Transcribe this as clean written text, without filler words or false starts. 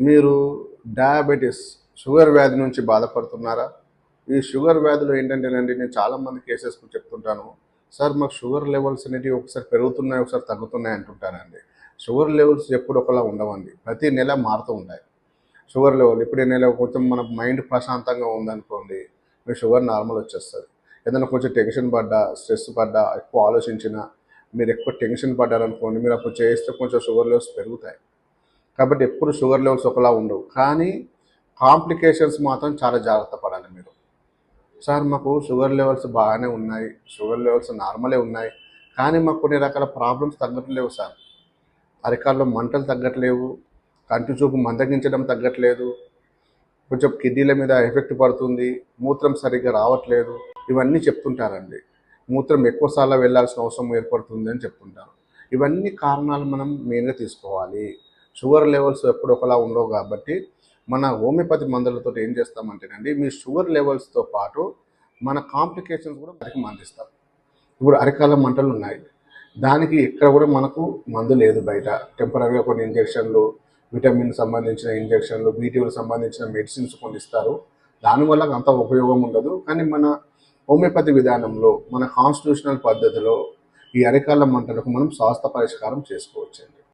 మీరు diabetes sugar వ్యాధి నుంచి బాధపడుతున్నారా? ఈ షుగర్ వ్యాధిలో ఏంటంటేనండి, నేను చాలామంది కేసెస్ చెప్తుంటాను. సార్ మాకు షుగర్ లెవెల్స్ అనేటివి ఒకసారి పెరుగుతున్నాయి, ఒకసారి తగ్గుతున్నాయి అంటుంటానండి. షుగర్ లెవెల్స్ ఎప్పుడు ఒకలా ఉండవండి. ప్రతి నెల మారుతూ ఉంటాయి షుగర్ లెవెల్. ఇప్పుడు ఈ నెల కొంచెం మన మైండ్ ప్రశాంతంగా ఉందనుకోండి, మీ షుగర్ నార్మల్ వచ్చేస్తుంది. ఏదైనా కొంచెం టెన్షన్ పడ్డా, స్ట్రెస్ పడ్డా, ఎక్కువ ఆలోచించినా, మీరు ఎక్కువ టెన్షన్ పడ్డారనుకోండి, మీరు అప్పుడు చేస్తే కొంచెం షుగర్ లెవెల్స్ పెరుగుతాయి. కాబట్టి ఎప్పుడు షుగర్ లెవెల్స్ ఒకలా ఉండవు. కానీ కాంప్లికేషన్స్ మాత్రం చాలా జాగ్రత్త పడాలి మీరు. సార్ మాకు షుగర్ లెవెల్స్ బాగానే ఉన్నాయి, షుగర్ లెవెల్స్ నార్మలే ఉన్నాయి, కానీ మాకు కొన్ని రకాల ప్రాబ్లమ్స్ తగ్గట్లేవు సార్. అరికాల్లో మంటలు తగ్గట్లేవు, కంటి చూపు మందగించడం తగ్గట్లేదు, కొంచెం కిడ్నీల మీద ఎఫెక్ట్ పడుతుంది, మూత్రం సరిగ్గా రావట్లేదు, ఇవన్నీ చెప్తుంటారండి. మూత్రం ఎక్కువసార్లు వెళ్ళాల్సిన అవసరం ఏర్పడుతుంది అని చెప్తుంటారు. ఇవన్నీ కారణాలు మనం మెయిన్గా తీసుకోవాలి. షుగర్ లెవెల్స్ ఎప్పుడు ఒకలా ఉండవు కాబట్టి మన హోమియోపతి మందులతో ఏం చేస్తామంటేనండి, మీ షుగర్ లెవెల్స్తో పాటు మన కాంప్లికేషన్స్ కూడా మనకి మందిస్తాం. ఇప్పుడు అరికాల మంటలు ఉన్నాయి, దానికి ఇక్కడ కూడా మనకు మందు లేదు బయట. టెంపరీగా కొన్ని ఇంజెక్షన్లు, విటమిన్ సంబంధించిన ఇంజెక్షన్లు, బీటీలకు సంబంధించిన మెడిసిన్స్ కొన్ని ఇస్తారు. దానివల్ల అంత ఉపయోగం ఉండదు. కానీ మన హోమియోపతి విధానంలో, మన కాన్స్టిట్యూషనల్ పద్ధతిలో ఈ అరికాల మంటలకు మనం శాస్త్ర పరిష్కారం చేసుకోవచ్చండి.